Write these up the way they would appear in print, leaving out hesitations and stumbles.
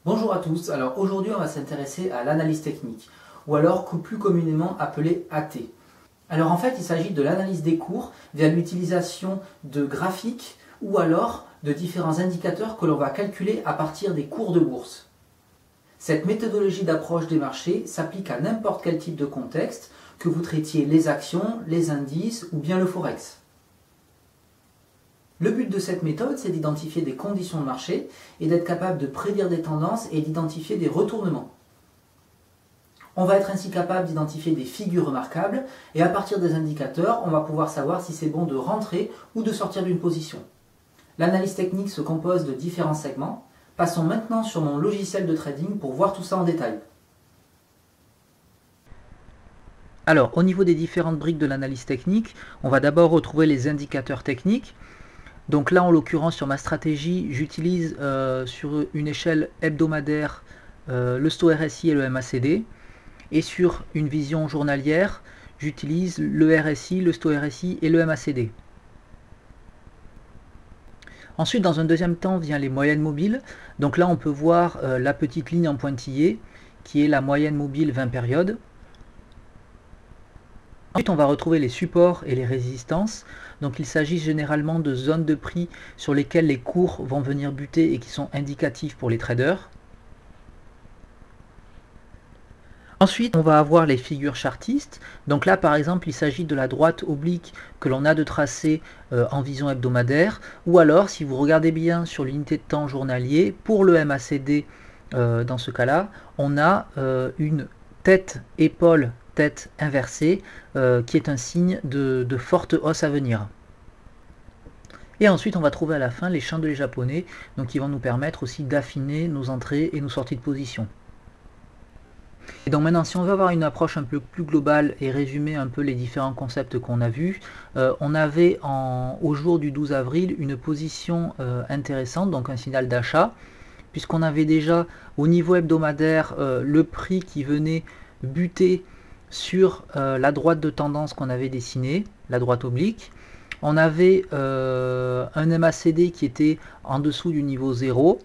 Bonjour à tous, alors aujourd'hui on va s'intéresser à l'analyse technique, ou alors plus communément appelée AT. Alors en fait il s'agit de l'analyse des cours via l'utilisation de graphiques ou alors de différents indicateurs que l'on va calculer à partir des cours de bourse. Cette méthodologie d'approche des marchés s'applique à n'importe quel type de contexte, que vous traitiez les actions, les indices ou bien le forex. Le but de cette méthode, c'est d'identifier des conditions de marché et d'être capable de prédire des tendances et d'identifier des retournements. On va être ainsi capable d'identifier des figures remarquables et à partir des indicateurs, on va pouvoir savoir si c'est bon de rentrer ou de sortir d'une position. L'analyse technique se compose de différents segments. Passons maintenant sur mon logiciel de trading pour voir tout ça en détail. Alors, au niveau des différentes briques de l'analyse technique, on va d'abord retrouver les indicateurs techniques. Donc là, en l'occurrence, sur ma stratégie, j'utilise sur une échelle hebdomadaire le STO-RSI et le MACD. Et sur une vision journalière, j'utilise le RSI, le STO-RSI et le MACD. Ensuite, dans un deuxième temps, vient les moyennes mobiles. Donc là, on peut voir la petite ligne en pointillé, qui est la moyenne mobile 20 périodes. Ensuite, on va retrouver les supports et les résistances. Donc il s'agit généralement de zones de prix sur lesquelles les cours vont venir buter et qui sont indicatifs pour les traders. Ensuite, on va avoir les figures chartistes. Donc là, par exemple, il s'agit de la droite oblique que l'on a de tracer en vision hebdomadaire. Ou alors, si vous regardez bien sur l'unité de temps journalier, pour le MACD, dans ce cas-là, on a une tête-épaule tête inversée qui est un signe de forte hausse à venir. Et ensuite on va trouver à la fin les chandeliers japonais, donc qui vont nous permettre aussi d'affiner nos entrées et nos sorties de position. Et donc maintenant, si on veut avoir une approche un peu plus globale et résumer un peu les différents concepts qu'on a vus, on avait au jour du 12 avril une position intéressante, donc un signal d'achat, puisqu'on avait déjà au niveau hebdomadaire le prix qui venait buter sur la droite de tendance qu'on avait dessinée, la droite oblique. On avait un MACD qui était en dessous du niveau 0.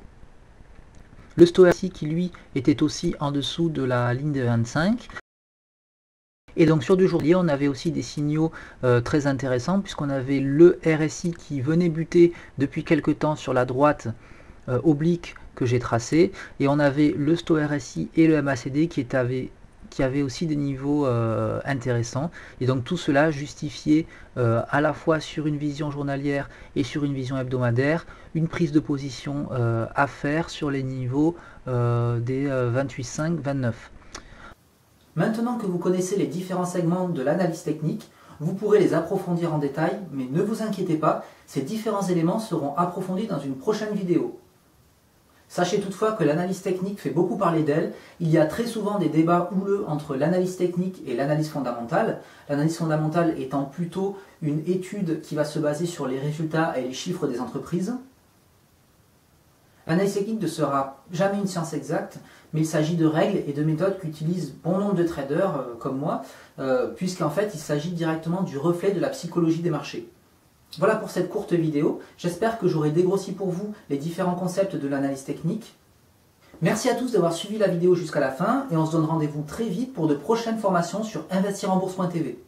Le STO-RSI qui lui était aussi en dessous de la ligne de 25. Et donc sur du journalier, on avait aussi des signaux très intéressants puisqu'on avait le RSI qui venait buter depuis quelque temps sur la droite oblique que j'ai tracé, et on avait le STO-RSI et le MACD qui avaient aussi des niveaux intéressants, et donc tout cela justifiait à la fois sur une vision journalière et sur une vision hebdomadaire une prise de position à faire sur les niveaux des 28,5, 29. Maintenant que vous connaissez les différents segments de l'analyse technique, vous pourrez les approfondir en détail, mais ne vous inquiétez pas, ces différents éléments seront approfondis dans une prochaine vidéo. Sachez toutefois que l'analyse technique fait beaucoup parler d'elle. Il y a très souvent des débats houleux entre l'analyse technique et l'analyse fondamentale. L'analyse fondamentale étant plutôt une étude qui va se baser sur les résultats et les chiffres des entreprises. L'analyse technique ne sera jamais une science exacte, mais il s'agit de règles et de méthodes qu'utilisent bon nombre de traders comme moi, puisqu'en fait il s'agit directement du reflet de la psychologie des marchés. Voilà pour cette courte vidéo, j'espère que j'aurai dégrossi pour vous les différents concepts de l'analyse technique. Merci à tous d'avoir suivi la vidéo jusqu'à la fin et on se donne rendez-vous très vite pour de prochaines formations sur investirembourse.tv.